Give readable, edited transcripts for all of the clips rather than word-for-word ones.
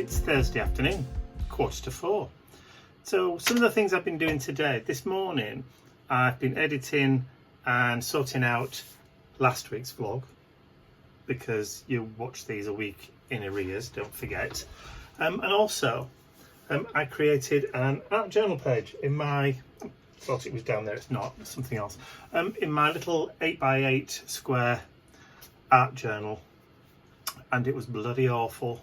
it's Thursday afternoon, 3:45. So some of the things I've been doing today, this morning, I've been editing and sorting out last week's vlog, because you watch these a week in arrears, don't forget. And also, I created an art journal page in my, thought it was down there, it's not, it's something else, in my little 8x8 square art journal, and it was bloody awful.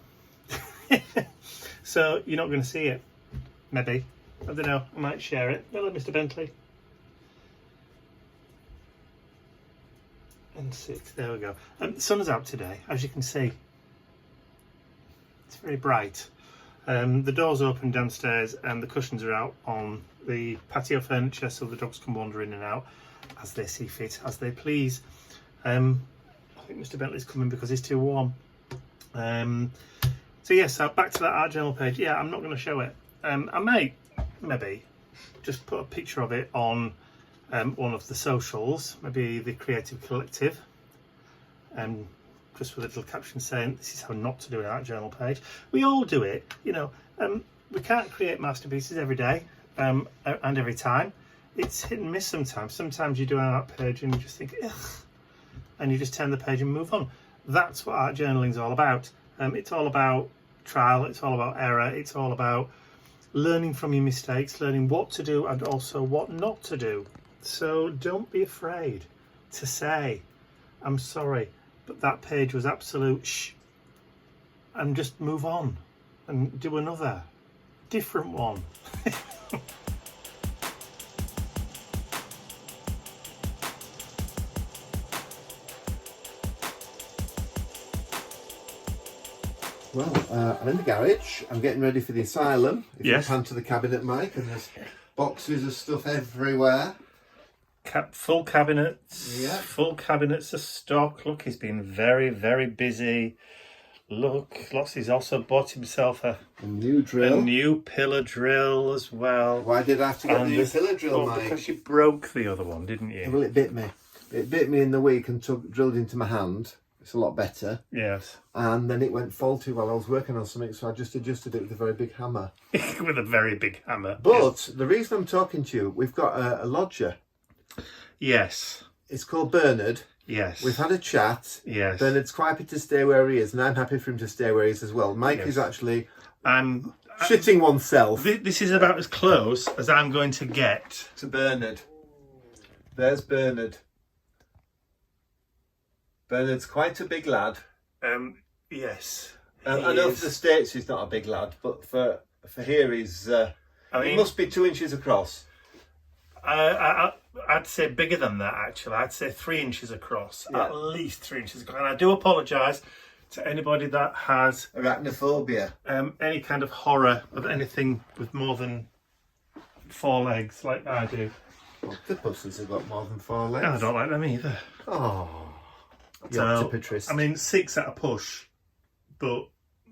So you're not going to see it, maybe, I don't know, I might share it. Hello, Mr. Bentley. And 6, there we go. The sun's out today, as you can see. It's very bright. The door's open downstairs and the cushions are out on the patio furniture, so the dogs can wander in and out as they see fit, as they please. I think Mr. Bentley's coming because it's too warm. So yes, back to that art journal page. Yeah, I'm not going to show it. I may, maybe, just put a picture of it on one of the socials, maybe the Creative Collective, just with a little caption saying this is how not to do an art journal page. We all do it, you know. We can't create masterpieces every day and every time. It's hit and miss sometimes. Sometimes you do an art page and you just think, ugh, and you just turn the page and move on. That's what art journaling is all about. It's all about trial, it's all about error, it's all about learning from your mistakes, learning what to do and also what not to do. So don't be afraid to say, I'm sorry, but that page was absolute shh, and just move on and do another different one. Well, I'm in the garage. I'm getting ready for the Asylum. If Yes. you pan to the cabinet, Mike, and there's boxes of stuff everywhere. Full cabinets, Yeah. full cabinets of stock. Look, he's been very, very busy. Look, he's also bought himself a new drill. A new pillar drill as well. Why did I have to get And the new pillar drill, well, Mike? because you broke the other one, didn't you? Well, it bit me. It bit me in the week and drilled into my hand. It's a lot better. Yes. And then it went faulty while I was working on something, so I just adjusted it with a very big hammer. With a very big hammer. But the reason I'm talking to you, we've got a lodger. Yes. It's called Bernard. Yes. We've had a chat. Yes. Bernard's quite happy to stay where he is, and I'm happy for him to stay where he is as well. Mike is actually shitting oneself. This is about as close as I'm going to get to Bernard. There's Bernard. Bernard's quite a big lad. Yes. I know for the States he's not a big lad, but for here he's. He must be 2 inches across. I'd say bigger than that, actually. I'd say 3 inches across, at least 3 inches across. And I do apologise to anybody that has arachnophobia, any kind of horror of anything with more than 4 legs, like I do. Octopuses have got more than 4 legs. I don't like them either. Oh, so, octoputrist. I mean, 6 at a push, but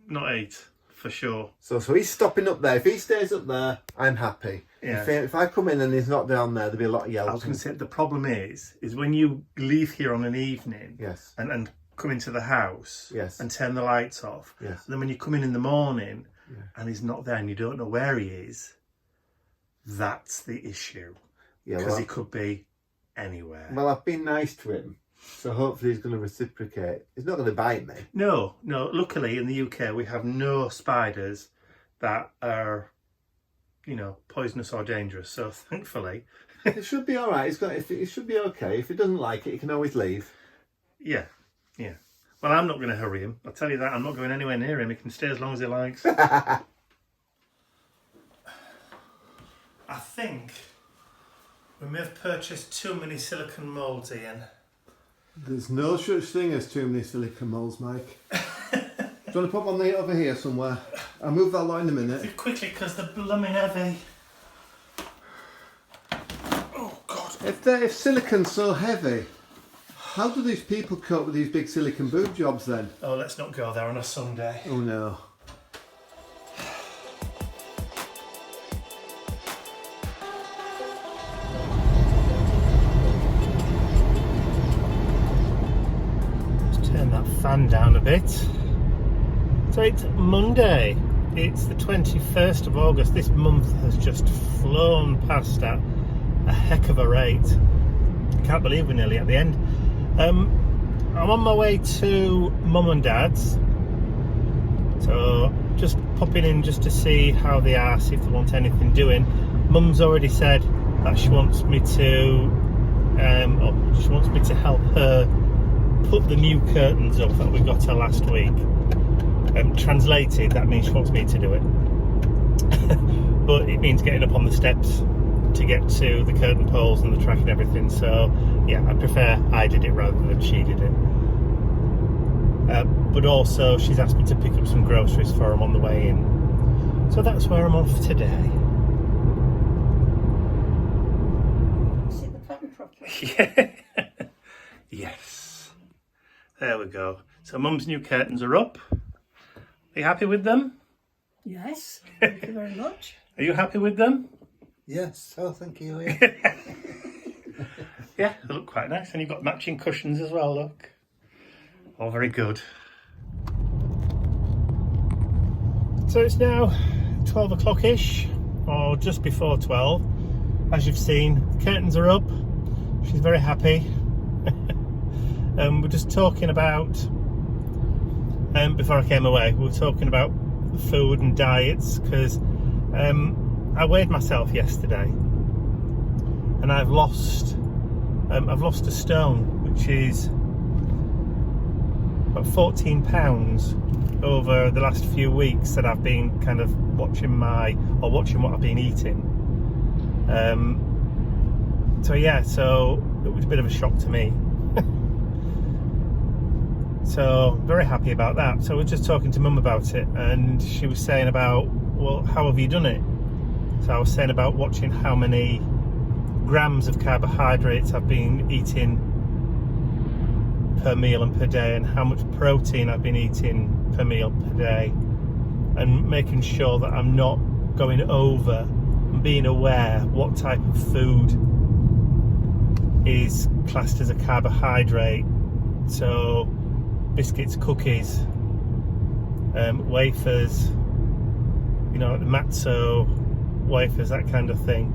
not 8 for sure. So he's stopping up there. If he stays up there, I'm happy. Yes. If I come in and he's not down there, there'll be a lot of yells. I was going to say, the problem is when you leave here on an evening, yes, and come into the house, yes, and turn the lights off, yes, and then when you come in the morning, and he's not there and you don't know where he is, that's the issue. Yeah, because he could be anywhere. Well, I've been nice to him, so hopefully he's going to reciprocate. He's not going to bite me. No. Luckily, in the UK, we have no spiders that are, you know, poisonous or dangerous. So thankfully, it should be all right. It should be okay. If he doesn't like it, he can always leave. Yeah. Well, I'm not going to hurry him. I'll tell you that. I'm not going anywhere near him. He can stay as long as he likes. I think we may have purchased too many silicone moulds, Ian. There's no such thing as too many silicone moulds, Mike. Do you want to put one over here somewhere? I'll move that lot in a minute. Quickly, because they're blooming heavy. Oh, God. If silicone's so heavy, how do these people cope with these big silicone boob jobs then? Oh, let's not go there on a Sunday. Oh, no. Fan down a bit. So it's Monday, it's the 21st of August. This month has just flown past at a heck of a rate. I can't believe we're nearly at the end. I'm on my way to Mum and Dad's, so just popping in just to see how they are, see if they want anything doing. Mum's already said that she wants me to help her put the new curtains up that we got her last week. Translated, that means she wants me to do it. But it means getting up on the steps to get to the curtain poles and the track and everything. So yeah, I prefer I did it rather than she did it. But also she's asked me to pick up some groceries for them on the way in. So that's where I'm off today. See the pattern properly. Yeah. Yes. There we go. So Mum's new curtains are up. Are you happy with them? Yes, thank you very much. Are you happy with them? Yes, oh, thank you. Yeah. Yeah, they look quite nice. And you've got matching cushions as well, look. All very good. So it's now 12 o'clock-ish, or just before 12. As you've seen, the curtains are up. She's very happy. We're just talking about, before I came away, we were talking about food and diets, because I weighed myself yesterday and I've lost a stone, which is about 14 pounds over the last few weeks that I've been kind of watching what I've been eating. So yeah, so it was a bit of a shock to me. So very happy about that. So we're just talking to Mum about it, and she was saying about, well, how have you done it? So I was saying about watching how many grams of carbohydrates I've been eating per meal and per day, and how much protein I've been eating per meal per day, and making sure that I'm not going over, and being aware what type of food is classed as a carbohydrate. So biscuits, cookies, wafers, you know, the matzo wafers, that kind of thing.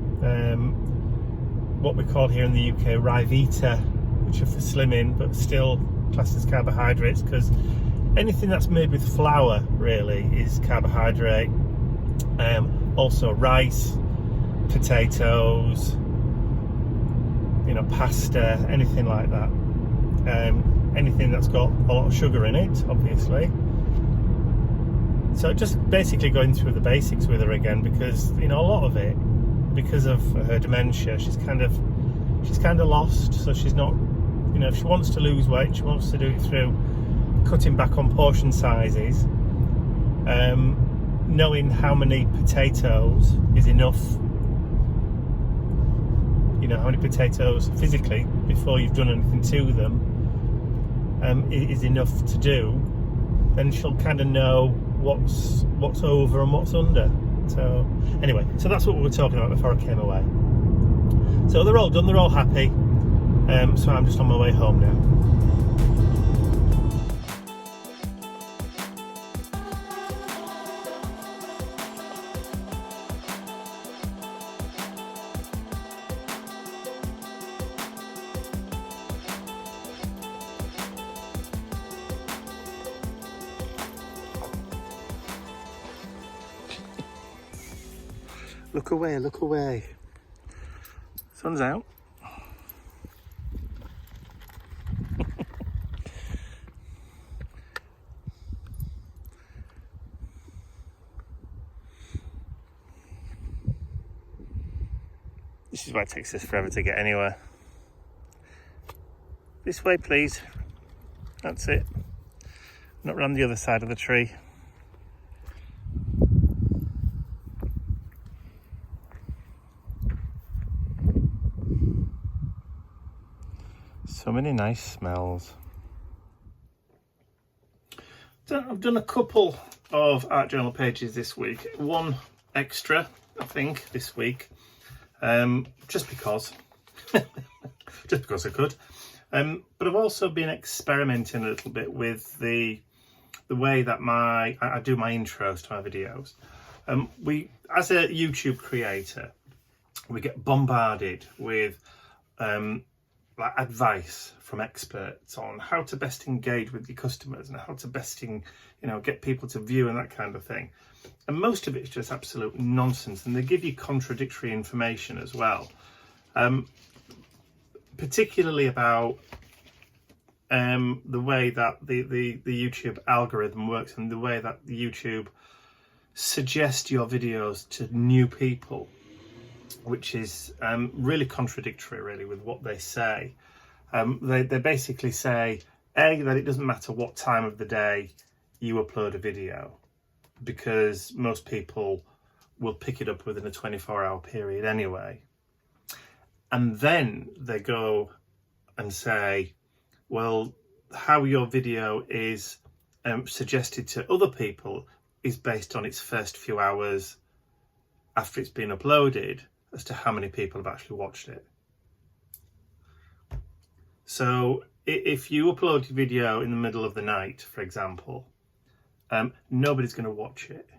What we call here in the UK Ryvita, which are for slimming but still classed as carbohydrates, because anything that's made with flour really is carbohydrate. Also rice, potatoes, you know, pasta, anything like that. Anything that's got a lot of sugar in it, obviously. So just basically going through the basics with her again, because you know, a lot of it, because of her dementia, she's kind of lost. So she's not, you know, if she wants to lose weight, she wants to do it through cutting back on portion sizes, knowing how many potatoes is enough, you know, how many potatoes physically before you've done anything to them is enough to do. Then she'll kind of know what's over and what's under. So anyway, so that's what we were talking about before I came away. So they're all done, they're all happy. So I'm just on my way home now. Look away, look away. Sun's out. This is why it takes us forever to get anywhere. This way, please. That's it. Not round the other side of the tree. So many nice smells. I've done a couple of art journal pages this week. One extra, I think, this week. Just because. Just because I could. But I've also been experimenting a little bit with the the way that I do my intros to my videos. We, as a YouTube creator, we get bombarded with like advice from experts on how to best engage with your customers and how to best get people to view and that kind of thing. And most of it's just absolute nonsense, and they give you contradictory information as well, particularly about the way that the YouTube algorithm works and the way that the YouTube suggests your videos to new people, which is really contradictory really with what they say. They basically say, A, that it doesn't matter what time of the day you upload a video, because most people will pick it up within a 24-hour period anyway. And then they go and say, well, how your video is suggested to other people is based on its first few hours after it's been uploaded as to how many people have actually watched it. So if you upload your video in the middle of the night, for example, nobody's going to watch it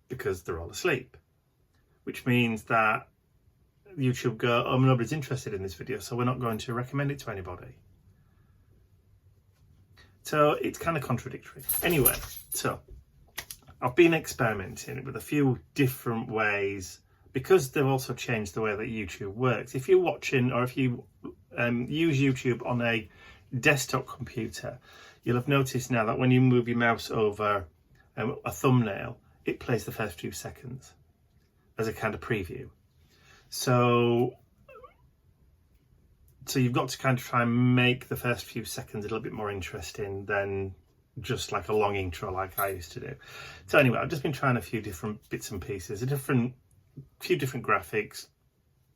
because they're all asleep, which means that YouTube go, oh, nobody's interested in this video, so we're not going to recommend it to anybody. So it's kind of contradictory. Anyway, so I've been experimenting with a few different ways, because they've also changed the way that YouTube works. If you're watching, or if you use YouTube on a desktop computer, you'll have noticed now that when you move your mouse over a thumbnail, it plays the first few seconds as a kind of preview. So you've got to kind of try and make the first few seconds a little bit more interesting than just like a long intro like I used to do. So anyway, I've just been trying a few different bits and pieces, a few different graphics,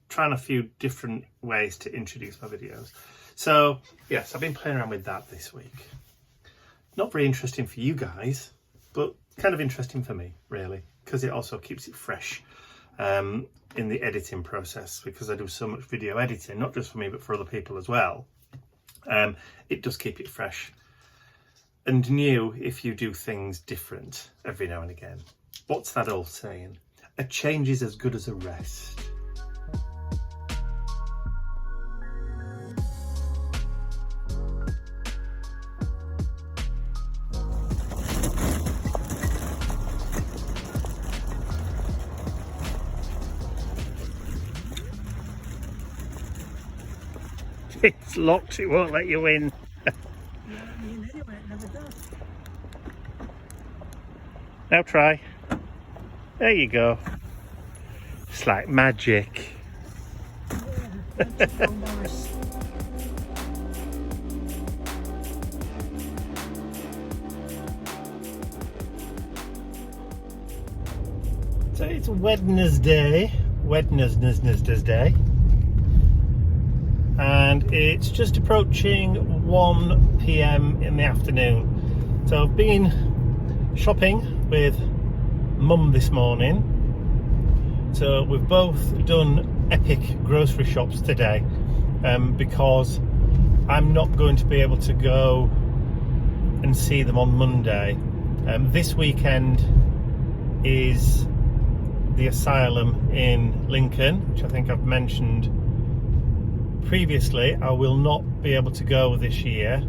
trying a few different ways to introduce my videos. So yes, I've been playing around with that this week. Not very interesting for you guys, but kind of interesting for me, really, because it also keeps it fresh in the editing process, because I do so much video editing, not just for me, but for other people as well. It does keep it fresh and new if you do things different every now and again. What's that old saying? A change is as good as a rest. It's locked, it won't let you in. Anyway, it never does. Now try. There you go. It's like magic. Yeah, nice. So it's Wednesday, and it's just approaching 1 PM in the afternoon. So I've been shopping with Mum this morning. So we've both done epic grocery shops today, because I'm not going to be able to go and see them on Monday. This weekend is the Asylum in Lincoln, which I think I've mentioned previously. I will not be able to go this year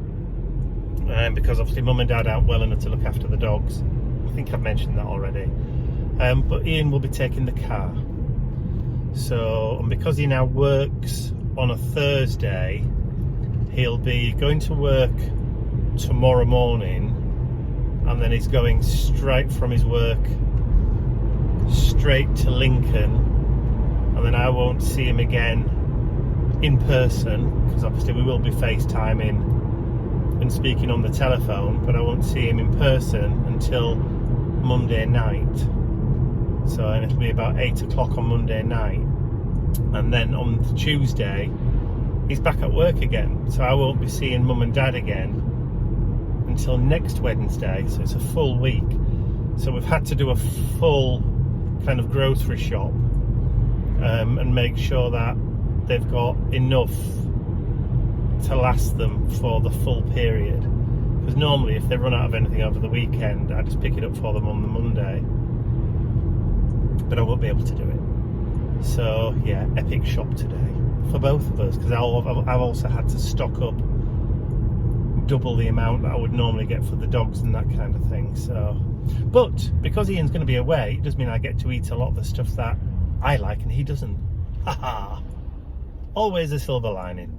because obviously Mum and Dad aren't well enough to look after the dogs. I think I've mentioned that already. But Ian will be taking the car. So, and because he now works on a Thursday, he'll be going to work tomorrow morning, and then he's going straight from his work straight to Lincoln, and then I won't see him again in person, because obviously we will be FaceTiming and speaking on the telephone, but I won't see him in person until Monday night. So, and it'll be about 8 o'clock on Monday night, and then on Tuesday he's back at work again, so I won't be seeing Mum and Dad again until next Wednesday. So it's a full week. So we've had to do a full kind of grocery shop and make sure that they've got enough to last them for the full period, Because normally if they run out of anything over the weekend, I just pick it up for them on the Monday. But I won't be able to do it. So yeah, epic shop today for both of us, because I've also had to stock up double the amount that I would normally get for the dogs and that kind of thing. So, but because Ian's going to be away, it does mean I get to eat a lot of the stuff that I like and he doesn't. Haha! Always a silver lining.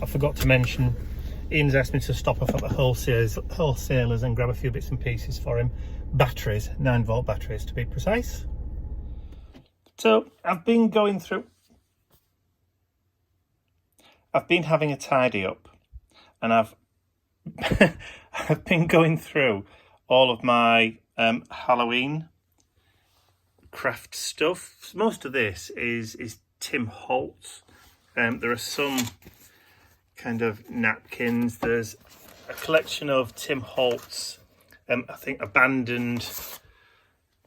I forgot to mention, Ian's asked me to stop off at the wholesalers and grab a few bits and pieces for him. Batteries, 9-volt batteries to be precise. So I've been having a tidy up, and I've I've been going through all of my Halloween craft stuff. Most of this is Tim Holtz. There are some kind of napkins. There's a collection of Tim Holtz, I think, abandoned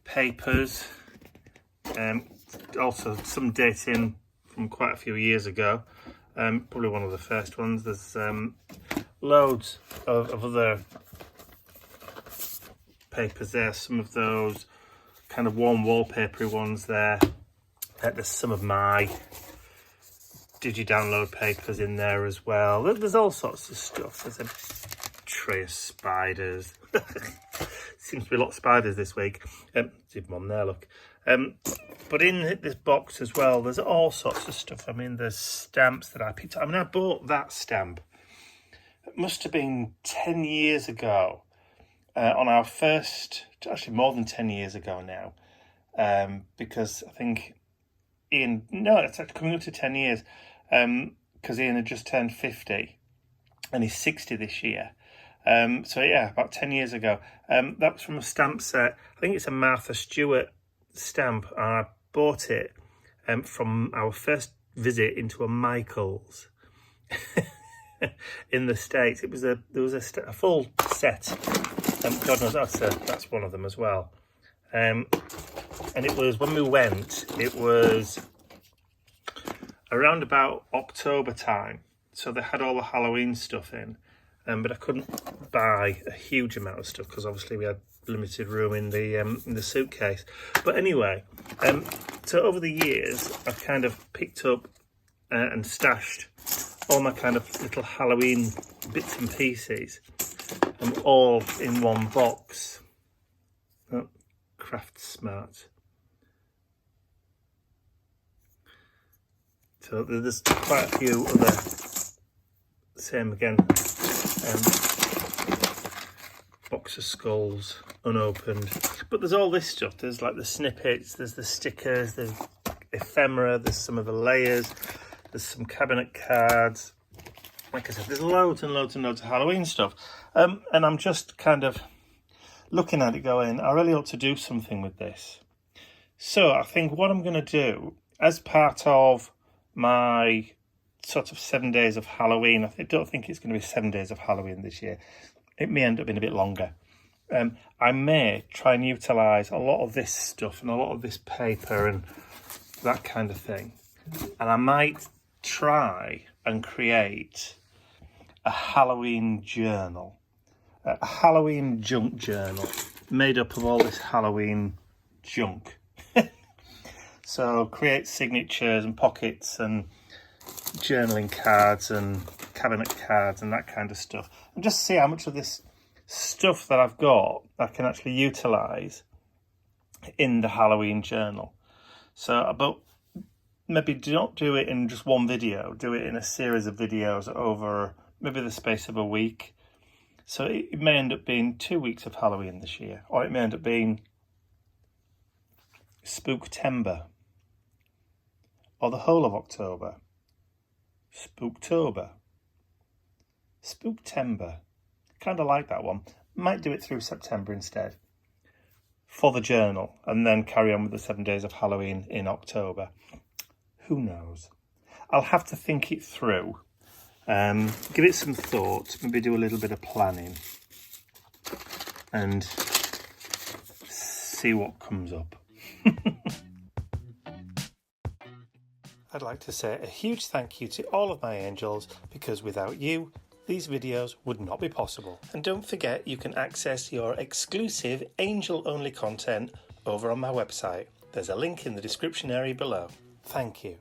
papers. Also some dating from quite a few years ago. Probably one of the first ones. There's loads of other papers there. Some of those kind of warm wallpapery ones there. There's some of my digi-download papers in there as well. There's all sorts of stuff. There's a tray of spiders. Seems to be a lot of spiders this week. There's even one there, look. But in this box as well, there's all sorts of stuff. I mean, there's stamps that I picked up. I mean, I bought that stamp. It must have been 10 years ago. On our first, actually more than 10 years ago now. Because I think Ian, no, it's actually coming up to 10 years. Because Ian had just turned 50 and he's 60 this year. So yeah, about 10 years ago. That was from a stamp set. I think it's a Martha Stewart stamp. I bought it from our first visit into a Michael's in the States. There was a full set. God knows that's one of them as well. And it was, when we went, it was around about October time. So they had all the Halloween stuff in. But I couldn't buy a huge amount of stuff because obviously we had limited room in the suitcase. But anyway, so over the years, I've kind of picked up and stashed all my kind of little Halloween bits and pieces, all in one box. Oh, Craft Smart. So there's quite a few other, same again. Box of skulls unopened, but there's all this stuff. There's like the snippets, there's the stickers, there's ephemera, there's some of the layers, there's some cabinet cards. Like I said, there's loads and loads and loads of Halloween stuff, and I'm just kind of looking at it going, I really ought to do something with this. So I think what I'm going to do as part of my sort of 7 days of Halloween, I don't think it's going to be 7 days of Halloween this year. It may end up being a bit longer. I may try and utilise a lot of this stuff and a lot of this paper and that kind of thing. And I might try and create a Halloween journal, a Halloween junk journal made up of all this Halloween junk. So create signatures and pockets and journaling cards and cabinet cards and that kind of stuff, and just see how much of this stuff that I've got I can actually utilise in the Halloween journal. So, but maybe don't do it in just one video, do it in a series of videos over maybe the space of a week. So it may end up being 2 weeks of Halloween this year, or it may end up being Spooktember, or the whole of October. Spooktober. Spooktember. Kind of like that one. Might do it through September instead for the journal, and then carry on with the 7 days of Halloween in October. Who knows? I'll have to think it through, give it some thought, maybe do a little bit of planning and see what comes up. I'd like to say a huge thank you to all of my angels, because without you, these videos would not be possible. And don't forget, you can access your exclusive angel-only content over on my website. There's a link in the description area below. Thank you.